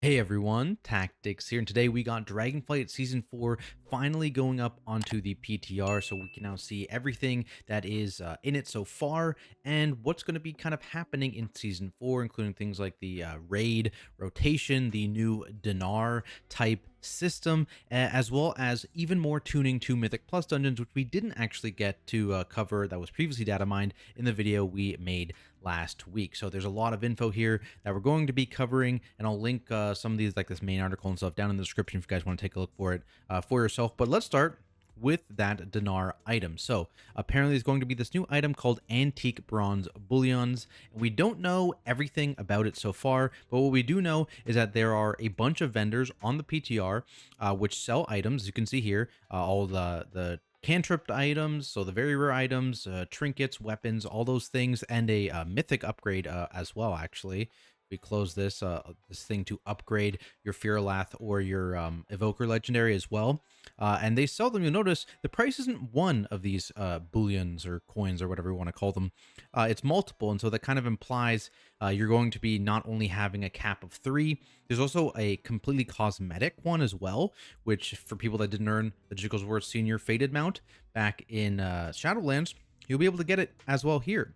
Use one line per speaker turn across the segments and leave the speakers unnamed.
Hey everyone, Tactics here, and today we got Dragonflight Season 4 finally going up onto the PTR, so we can now see everything that is in it so far, and what's going to be kind of happening in Season 4, including things like the raid rotation, the new Dinar type system, as well as even more tuning to Mythic Plus dungeons, which we didn't actually get to cover that was previously data mined in the video we made last week. So there's a lot of info here that we're going to be covering, and I'll link some of these, like this main article and stuff, down in the description if you guys want to take a look for it for yourself. But let's start with that dinar item. So apparently there's going to be this new item called antique bronze bullions, and we don't know everything about it so far, but what we do know is that there are a bunch of vendors on the PTR which sell items. As you can see here, all the cantrip items, so the very rare items, trinkets, weapons, all those things, and a mythic upgrade as well. Actually, we close this thing to upgrade your Fearlath or your Evoker legendary as well. And they sell them. You'll notice the price isn't one of these bullions or coins or whatever you want to call them. It's multiple, and so that kind of implies you're going to be not only having a cap of 3. There's also a completely cosmetic one as well, which for people that didn't earn the Jiggles Worth Senior Faded mount back in Shadowlands, you'll be able to get it as well here.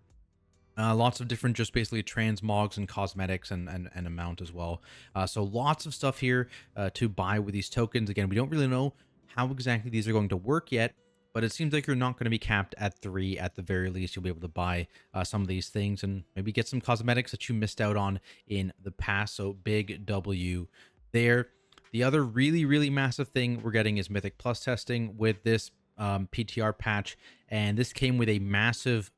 Lots of different, just basically transmogs and cosmetics and amount as well. So lots of stuff here to buy with these tokens. Again, we don't really know how exactly these are going to work yet, but it seems like you're not going to be capped at 3 at the very least. You'll be able to buy some of these things and maybe get some cosmetics that you missed out on in the past. So big W there. The other really massive thing we're getting is Mythic Plus testing with this PTR patch, and this came with a massive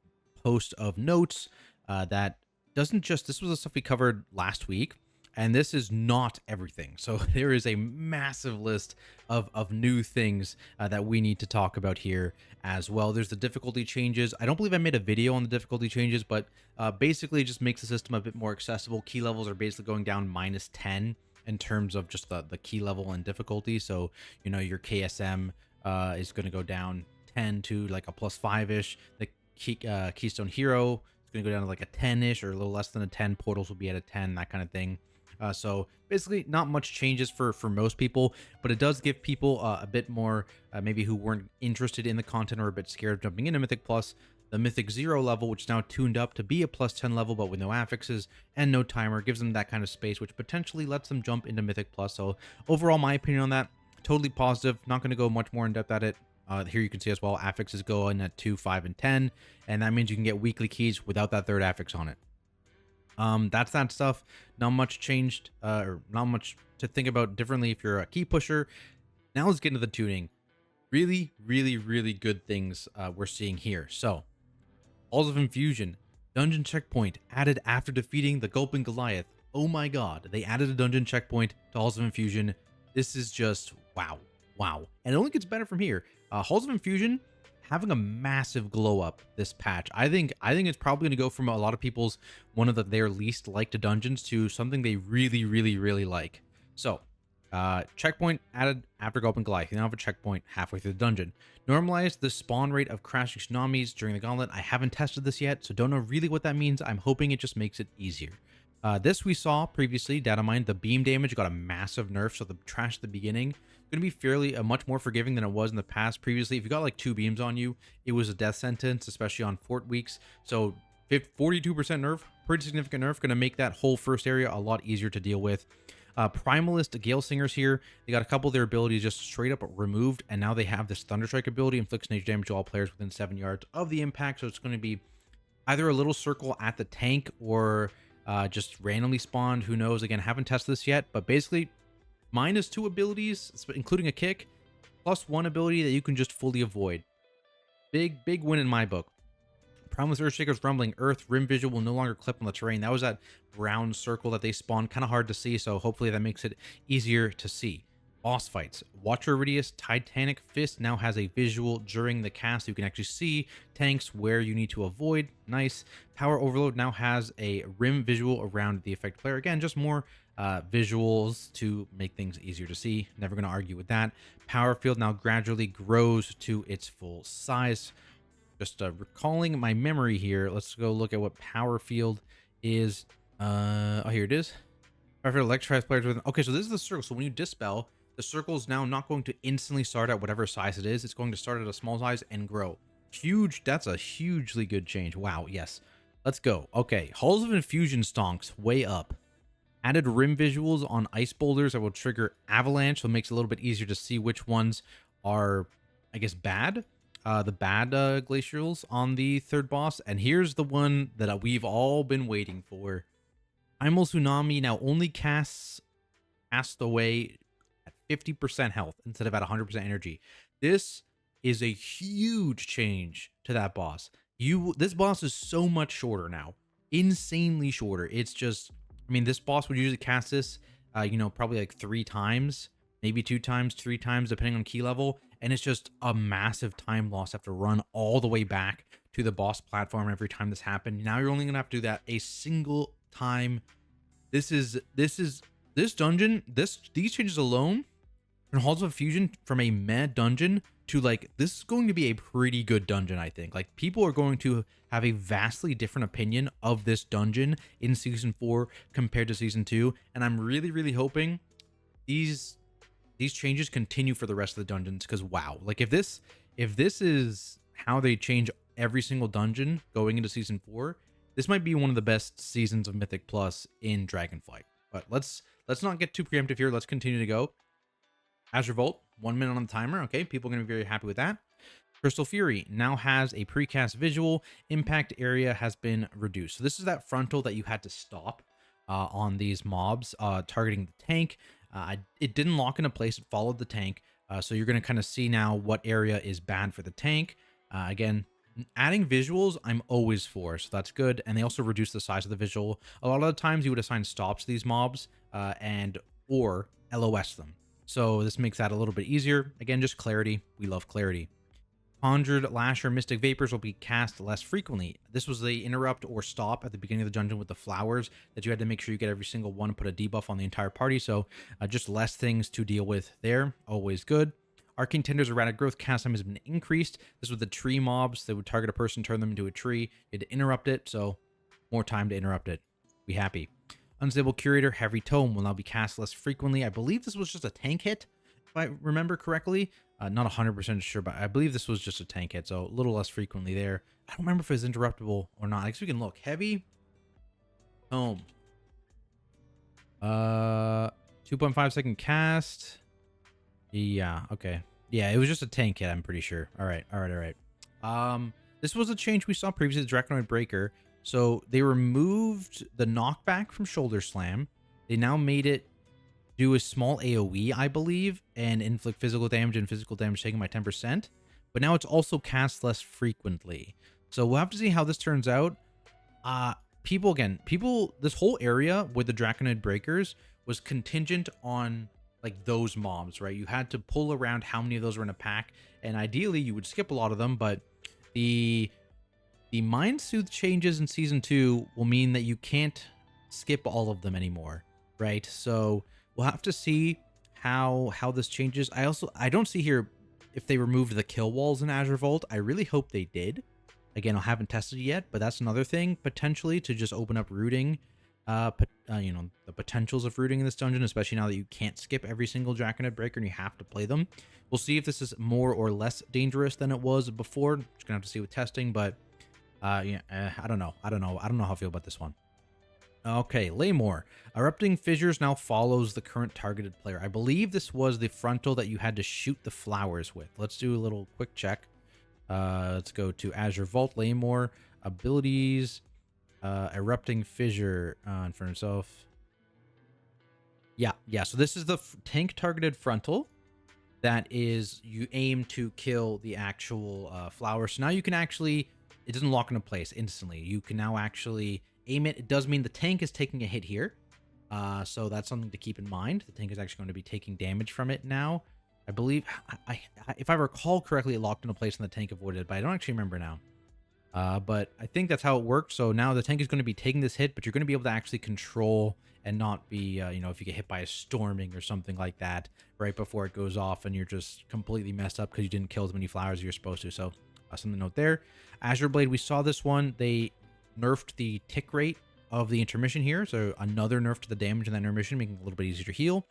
post of notes that doesn't just, this was the stuff we covered last week, and this is not everything. So there is a massive list of new things that we need to talk about here as well. There's the difficulty changes. I don't believe I made a video on the difficulty changes, but basically it just makes the system a bit more accessible. Key levels are basically going down -10 in terms of just the key level and difficulty. So, you know, your KSM is going to go down 10 to like a +5-ish. The Keystone Hero is going to go down to like a 10-ish or a little less than a 10. Portals will be at a 10, that kind of thing. So basically not much changes for most people, but it does give people a bit more, maybe who weren't interested in the content or a bit scared of jumping into Mythic Plus, the Mythic 0 level, which is now tuned up to be a +10 level, but with no affixes and no timer, gives them that kind of space, which potentially lets them jump into Mythic Plus. So overall, my opinion on that, totally positive. Not going to go much more in depth at it. Here you can see as well, affixes go in at 2, 5, and 10, and that means you can get weekly keys without that third affix on it. That's that stuff. Not much changed, or not much to think about differently if you're a key pusher. Now let's get into the tuning. Really good things we're seeing here. So, Halls of Infusion, dungeon checkpoint added after defeating the Gulping Goliath. Oh my god, they added a dungeon checkpoint to Halls of Infusion. This is just wow. And it only gets better from here. Halls of Infusion having a massive glow up this patch. I think it's probably going to go from a lot of people's one of their least liked dungeons to something they really like. So, checkpoint added after Gulping Goliath. You now have a checkpoint halfway through the dungeon. Normalize the spawn rate of crashing tsunamis during the gauntlet. I haven't tested this yet, so don't know really what that means. I'm hoping it just makes it easier. This we saw previously, data mined. The beam damage got a massive nerf, so the trash at the beginning going to be fairly much more forgiving than it was in the past. Previously, if you got like 2 beams on you, it was a death sentence, especially on fort weeks. So 42% nerf, pretty significant nerf, going to make that whole first area a lot easier to deal with. Primalist Gale Singers here, they got a couple of their abilities just straight up removed, and now they have this Thunderstrike ability, inflicts nature damage to all players within 7 yards of the impact. So it's going to be either a little circle at the tank or just randomly spawned. Who knows? Again, haven't tested this yet, but basically -2 abilities, including a kick, +1 ability that you can just fully avoid. Big win in my book. Primalist Earthshaker's Rumbling Earth Rim Visual will no longer clip on the terrain. That was that brown circle that they spawned. Kind of hard to see, so hopefully that makes it easier to see. Boss fights. Watcher Iridius Titanic Fist now has a visual during the cast. You can actually see tanks where you need to avoid. Nice. Power Overload now has a rim visual around the effect player. Again, just more visuals to make things easier to see. Never going to argue with that. Power Field now gradually grows to its full size. Just recalling my memory here, let's go look at what Power Field is. Oh, here it is. For electrified players with okay, so this is the circle. So when you dispel, the circle is now not going to instantly start at whatever size it is. It's going to start at a small size and grow. Huge. That's a hugely good change. Wow. Yes. Let's go. Okay. Halls of Infusion stonks way up. Added rim visuals on ice boulders that will trigger avalanche, so it makes it a little bit easier to see which ones are, I guess, bad. The bad glacials on the third boss. And here's the one that we've all been waiting for. Primal Tsunami now only cast away at 50% health instead of at 100% energy. This is a huge change to that boss. This boss is so much shorter now. Insanely shorter. It's just, I mean, this boss would usually cast this probably like 3 times, maybe 2 times, 3 times depending on key level, and it's just a massive time loss. Have to run all the way back to the boss platform every time this happened. Now you're only gonna have to do that a single time. This dungeon, these changes alone from Halls of Fusion from a meh dungeon to like, this is going to be a pretty good dungeon. I think like people are going to have a vastly different opinion of this dungeon in season 4 compared to season 2, and I'm really hoping these changes continue for the rest of the dungeons, because wow, like if this is how they change every single dungeon going into season 4, this might be one of the best seasons of Mythic Plus in Dragonflight. But let's not get too preemptive here. Let's continue to go. Azure Vault, 1 minute on the timer. Okay, people are going to be very happy with that. Crystal Fury now has a precast visual. Impact area has been reduced. So this is that frontal that you had to stop on these mobs targeting the tank. It didn't lock into place. It followed the tank. So you're going to kind of see now what area is bad for the tank. Again, adding visuals, I'm always for, so that's good. And they also reduce the size of the visual. A lot of the times you would assign stops to these mobs or LOS them. So this makes that a little bit easier. Again, just clarity. We love clarity. Conjured Lasher Mystic Vapors will be cast less frequently. This was the interrupt or stop at the beginning of the dungeon with the flowers that you had to make sure you get every single one and put a debuff on the entire party. So just less things to deal with there. Always good. Arcane Tender's erratic growth cast time has been increased. This was the tree mobs that would target a person, turn them into a tree. You had to interrupt it, so more time to interrupt it. Be happy. Unstable Curator Heavy Tome will now be cast less frequently. I believe this was just a tank hit, if I remember correctly. Not 100% sure, but I believe this was just a tank hit, so a little less frequently there. I don't remember if it's interruptible or not. I guess we can look. Heavy Tome. 2.5 second cast. Yeah, okay. Yeah, it was just a tank hit, I'm pretty sure. All right. This was a change we saw previously, the Draconoid Breaker. So they removed the knockback from Shoulder Slam. They now made it do a small AoE, I believe, and inflict physical damage and physical damage taken by 10%. But now it's also cast less frequently. So we'll have to see how this turns out. People, this whole area with the Draconoid Breakers was contingent on like those mobs, right? You had to pull around how many of those were in a pack, and ideally you would skip a lot of them, but the Mind Soothe changes in Season 2 will mean that you can't skip all of them anymore, right? So we'll have to see how this changes. I don't see here if they removed the kill walls in Azure Vault. I really hope they did. Again, I haven't tested it yet, but that's another thing, potentially, to just open up rooting. The potentials of rooting in this dungeon, especially now that you can't skip every single Draconoid Breaker and you have to play them. We'll see if this is more or less dangerous than it was before. Just gonna have to see with testing, but I don't know how I feel about this one. Okay, Laymore. Erupting Fissures now follows the current targeted player. I believe this was the frontal that you had to shoot the flowers with. Let's do a little quick check. Let's go to Azure Vault, Laymore, abilities. Erupting Fissure for himself. Yeah. So this is the tank targeted frontal that is, you aim to kill the actual flower. So now you can actually, it doesn't lock into place instantly. You can now actually aim it. It does mean the tank is taking a hit here. So that's something to keep in mind. The tank is actually going to be taking damage from it now. I believe, if I recall correctly, it locked into place and the tank avoided it, but I don't actually remember now. But I think that's how it worked. So now the tank is going to be taking this hit, but you're going to be able to actually control and not be, if you get hit by a storming or something like that right before it goes off and you're just completely messed up because you didn't kill as many flowers as you're supposed to. So something to note there. Azure Blade, we saw this one. They nerfed the tick rate of the intermission here. So another nerf to the damage in that intermission, making it a little bit easier to heal.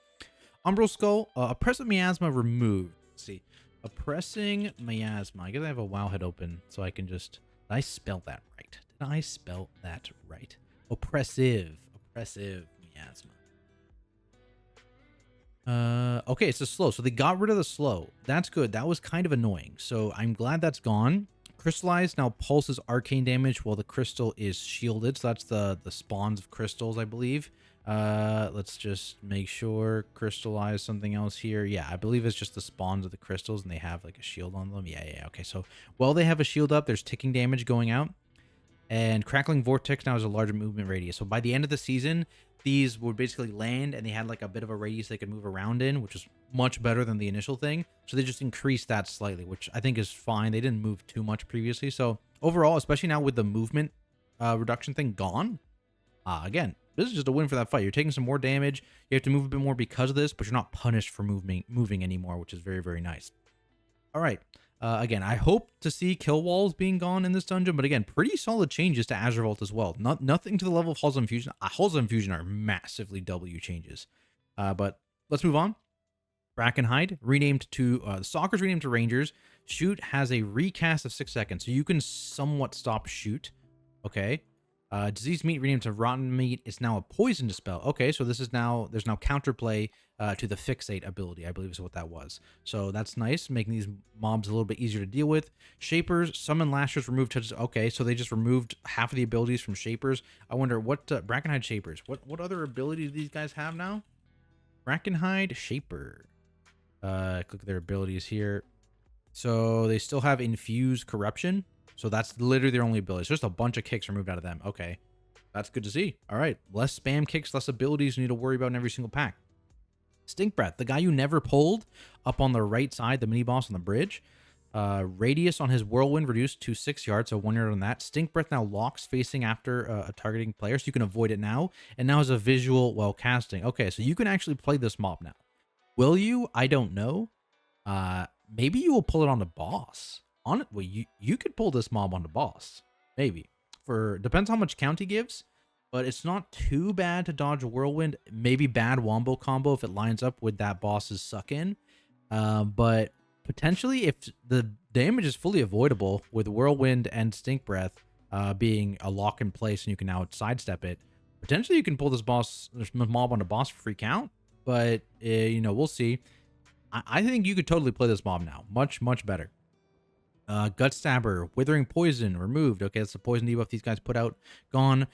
Umbral Skull, Oppressive Miasma removed. Let's see. Oppressing Miasma. I guess I have a WoW head open so I can just... Did I spell that right? Did I spell that right? Oppressive Miasma. Okay, it's a slow. So they got rid of the slow. That's good. That was kind of annoying. So I'm glad that's gone. Crystallized now pulses arcane damage while the crystal is shielded. So that's the spawns of crystals, I believe. Let's just make sure. Crystallize something else here. Yeah, I believe it's just the spawns of the crystals and they have like a shield on them. Yeah. Okay, so while they have a shield up, there's ticking damage going out. And Crackling Vortex now has a larger movement radius. So by the end of the season, these would basically land and they had like a bit of a radius they could move around in, which is much better than the initial thing. So they just increased that slightly, which I think is fine. They didn't move too much previously. So overall, especially now with the movement reduction thing gone, again, this is just a win for that fight. You're taking some more damage. You have to move a bit more because of this, but you're not punished for moving anymore, which is very, very nice. All right. Again, I hope to see kill walls being gone in this dungeon, but again, pretty solid changes to Azure Vault as well. Nothing to the level of Halls of Infusion. Halls of Infusion are massively W changes. But let's move on. Brackenhide renamed to the Stalkers renamed to Rangers. Shoot has a recast of 6 seconds, so you can somewhat stop Shoot. Okay. Diseased Meat renamed to Rotten Meat. It's now a Poison Dispel. Okay, so there's now counterplay to the Fixate ability, I believe is what that was. So that's nice, making these mobs a little bit easier to deal with. Shapers, Summon Lashers, remove touches. Okay, so they just removed half of the abilities from Shapers. I wonder what Brackenhide Shapers. What other abilities do these guys have now? Brackenhide Shaper. Click their abilities here. So they still have Infuse Corruption. So that's literally their only ability. It's just a bunch of kicks removed out of them. Okay. That's good to see. All right. Less spam kicks, less abilities you need to worry about in every single pack. Stink Breath, the guy you never pulled up on the right side, the mini boss on the bridge. Radius on his Whirlwind reduced to 6 yards, so 1 yard on that. Stink Breath now locks facing after a targeting player, so you can avoid it now. And now has a visual while casting. Okay, so you can actually play this mob now. Will you? I don't know. Maybe you will pull it on the boss. Well, you could pull this mob on the boss. Maybe. Depends how much count he gives, but it's not too bad to dodge a Whirlwind. Maybe bad wombo combo if it lines up with that boss's suck-in. But potentially, if the damage is fully avoidable with Whirlwind and Stink Breath being a lock in place and you can now sidestep it, potentially you can pull this mob on the boss for free count. But, we'll see. I think you could totally play this mob now. Much, much better. Gut Stabber, Withering Poison, removed. Okay, that's the poison debuff these guys put out. Gone.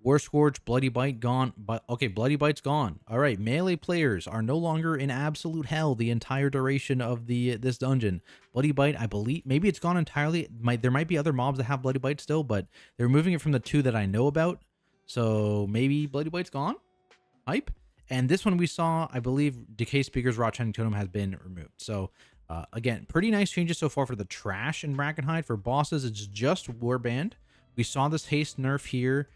War Scourge, Bloody Bite, gone. But okay, Bloody Bite's gone. All right, melee players are no longer in absolute hell the entire duration of this dungeon. Bloody Bite, I believe, maybe it's gone entirely. There might be other mobs that have Bloody Bite still, but they're removing it from the 2 that I know about. So maybe Bloody Bite's gone? Hype. And this one we saw, I believe, Decay Speaker's Raw Chanting Totem has been removed. So, again, pretty nice changes so far for the trash in Brackenhide. For bosses, it's just Warband. We saw this haste nerf here.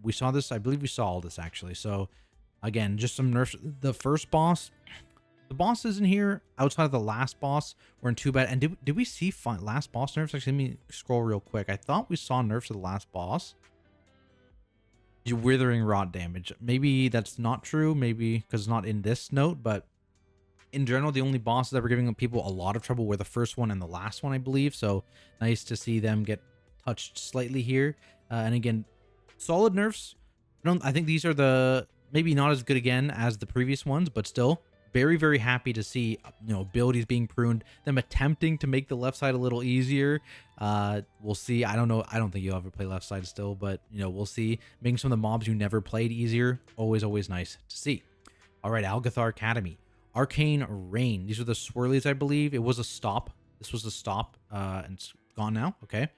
We saw this, I believe we saw all this actually. So, again, just some nerfs. The first boss, the bosses in here, outside of the last boss, weren't too bad. And did we see last boss nerfs? Actually, let me scroll real quick. I thought we saw nerfs to the last boss. Withering Rot damage. Maybe that's not true. Maybe because it's not in this note, but in general, the only bosses that were giving people a lot of trouble were the first one and the last one, I believe. So nice to see them get touched slightly here. And again, solid nerfs. I think these are maybe not as good again as the previous ones, but still very, very happy to see, abilities being pruned, them attempting to make the left side a little easier. We'll see. I don't know. I don't think you'll ever play left side still, but we'll see. Making some of the mobs you never played easier. Always nice to see. All right, Algathar Academy. Arcane Rain. These are the swirlies, I believe. It was a stop. This was a stop, and it's gone now. Okay.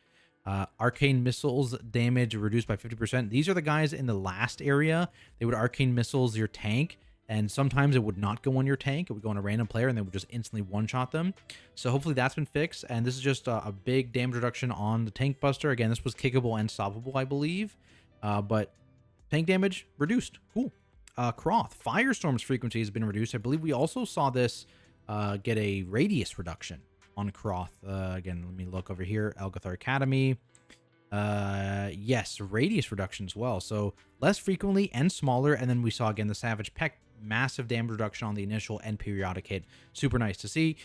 Arcane Missiles damage reduced by 50%. These are the guys in the last area. They would Arcane Missiles your tank, and sometimes it would not go on your tank. It would go on a random player, and they would just instantly one-shot them. So hopefully that's been fixed, and this is just a big damage reduction on the Tank Buster. Again, this was kickable and stoppable, I believe, but tank damage reduced. Cool. Croth. Firestorm's frequency has been reduced. I believe we also saw this get a radius reduction on Croth. Again, let me look over here. Algathar Academy. Yes, radius reduction as well. So less frequently and smaller. And then we saw again the Savage Peck, massive damage reduction on the initial and periodic hit. Super nice to see.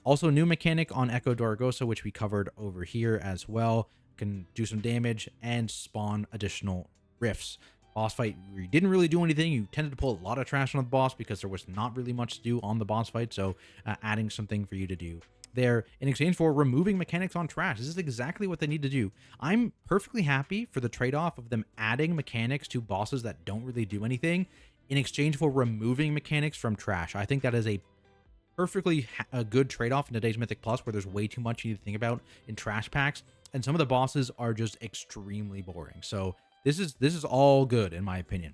Also, new mechanic on Echo Dorgosa, which we covered over here as well. Can do some damage and spawn additional rifts. Boss fight, you didn't really do anything. You tended to pull a lot of trash on the boss because there was not really much to do on the boss fight. So adding something for you to do there in exchange for removing mechanics on trash. This is exactly what they need to do. I'm perfectly happy for the trade-off of them adding mechanics to bosses that don't really do anything in exchange for removing mechanics from trash. I think that is a perfectly a good trade-off in today's Mythic Plus, where there's way too much you need to think about in trash packs, and some of the bosses are just extremely boring. So this is all good in my opinion.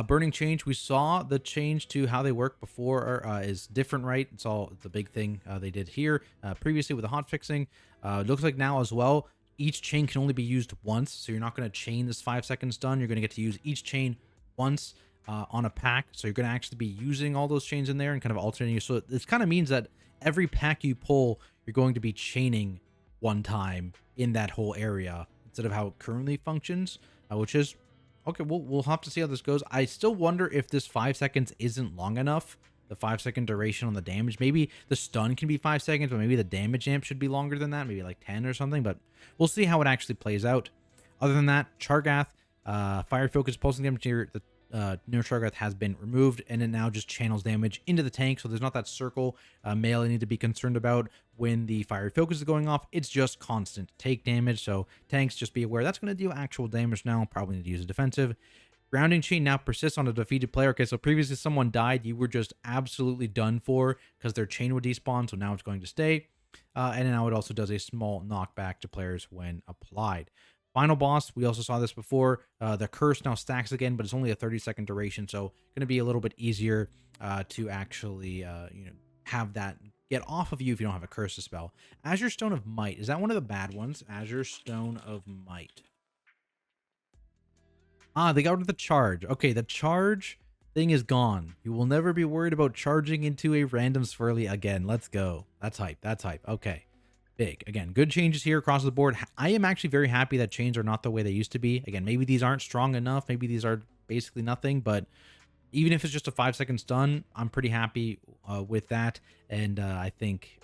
Burning change, we saw the change to how they work before is different, right? It's all the big thing they did here previously with the hot fixing. It looks like now as well, each chain can only be used once, so you're not going to chain this 5 seconds stun. You're going to get to use each chain once on a pack, so you're going to actually be using all those chains in there and kind of alternating. So this kind of means that every pack you pull, you're going to be chaining one time in that whole area instead of how it currently functions, which is okay. We'll have to see how this goes. I still wonder if this 5 seconds isn't long enough. The 5 second duration on the damage. Maybe the stun can be 5 seconds, but maybe the damage amp should be longer than that. Maybe like 10 or something. But we'll see how it actually plays out. Other than that, Chargath, fire focus pulsing damage here. The near Chargath has been removed, and it now just channels damage into the tank. So there's not that circle melee need to be concerned about when the fire focus is going off. It's just constant take damage. So tanks, just be aware that's going to deal actual damage now. Probably need to use a defensive. Grounding chain now persists on a defeated player. Okay, so previously someone died, you were just absolutely done for because their chain would despawn. So now it's going to stay. And now it also does a small knockback to players when applied. Final boss, we also saw this before. The curse now stacks again, but it's only a 30-second duration, so going to be a little bit easier to actually have that get off of you if you don't have a curse to spell. Azure Stone of Might, is that one of the bad ones? Azure Stone of Might. They got rid of the charge. Okay, the charge thing is gone. You will never be worried about charging into a random swirly again. Let's go. That's hype. That's hype. Okay. Big. Again, good changes here across the board. I am actually very happy that chains are not the way they used to be. Again, maybe these aren't strong enough. Maybe these are basically nothing, but even if it's just a 5 second stun, I'm pretty happy with that. And I think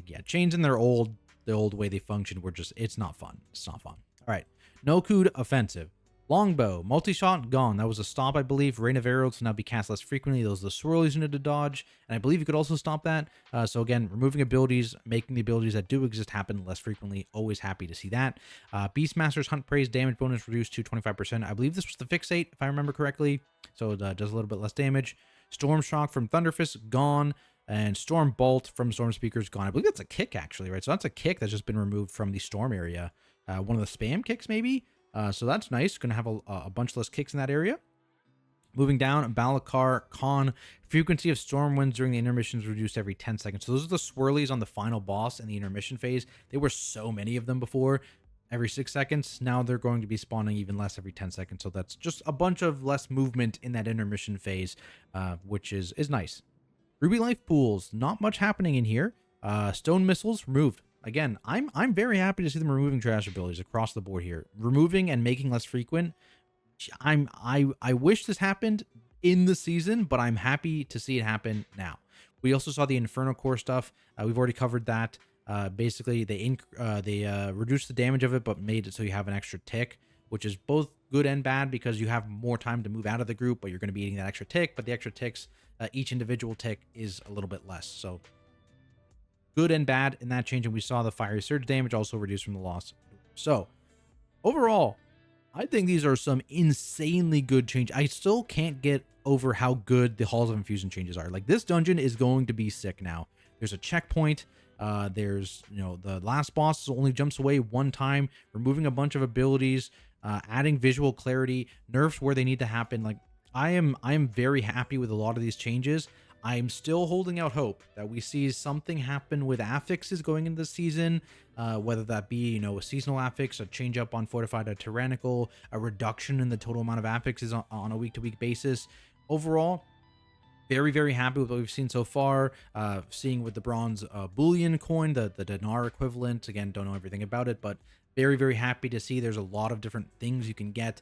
yeah, chains in their the old way they function were just, it's not fun. It's not fun. All right. No Kud offensive. Longbow, multi-shot, gone. That was a stop, I believe. Rain of Arrows to now be cast less frequently. Those are the swirlies you need to dodge. And I believe you could also stop that. So again, removing abilities, making the abilities that do exist happen less frequently. Always happy to see that. Beastmaster's Hunt Praise damage bonus reduced to 25%. I believe this was the fixate, if I remember correctly. So it does a little bit less damage. Storm Shock from Thunderfist, gone. And Storm Bolt from Storm Speakers, gone. I believe that's a kick, actually, right? So that's a kick that's just been removed from the Storm area. One of the spam kicks, maybe? So that's nice. Going to have a bunch less kicks in that area. Moving down, Balakar Khan. Frequency of storm winds during the intermissions reduced every 10 seconds. So those are the swirlies on the final boss in the intermission phase. There were so many of them before. Every 6 seconds. Now they're going to be spawning even less every 10 seconds. So that's just a bunch of less movement in that intermission phase, which is nice. Ruby Life Pools. Not much happening in here. Stone Missiles removed. Again, I'm very happy to see them removing trash abilities across the board here. Removing and making less frequent. I wish this happened in the season, but I'm happy to see it happen now. We also saw the Inferno Core stuff. We've already covered that. Basically, they reduced the damage of it, but made it so you have an extra tick, which is both good and bad because you have more time to move out of the group, but you're going to be eating that extra tick. But the extra ticks, each individual tick is a little bit less. So good and bad in that change, and we saw the fiery surge damage also reduced from the loss. So overall, I think these are some insanely good changes. I still can't get over how good the Halls of Infusion changes are. Like, this dungeon is going to be sick now. There's a checkpoint. There's, the last boss only jumps away one time, removing a bunch of abilities, adding visual clarity, nerfs where they need to happen. Like, I am very happy with a lot of these changes. I'm still holding out hope that we see something happen with affixes going into the season, whether that be, a seasonal affix, a change up on Fortified or Tyrannical, a reduction in the total amount of affixes on a week-to-week basis. Overall, very, very happy with what we've seen so far. Seeing with the bronze bullion coin, the dinar equivalent. Again, don't know everything about it, but Very, very happy to see there's a lot of different things you can get.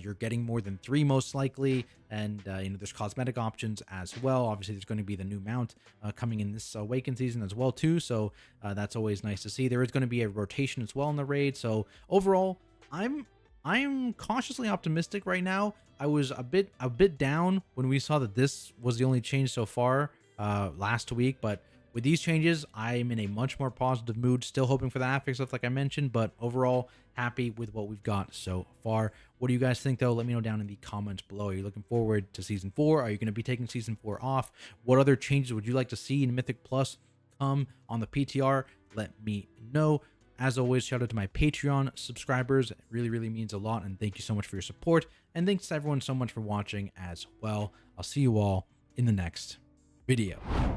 You're getting more than 3 most likely, and there's cosmetic options as well. Obviously, there's going to be the new mount coming in this Awaken season as well too, so that's always nice to see. There is going to be a rotation as well in the raid. So overall, I'm cautiously optimistic right now. I was a bit down when we saw that this was the only change so far last week, but with these changes, I'm in a much more positive mood. Still hoping for the affix stuff like I mentioned, but overall happy with what we've got so far. What do you guys think though? Let me know down in the comments below. Are you looking forward to season 4? Are you going to be taking season 4 off? What other changes would you like to see in Mythic Plus come on the PTR? Let me know. As always, shout out to my Patreon subscribers. It really, really means a lot, and thank you so much for your support. And thanks to everyone so much for watching as well. I'll see you all in the next video.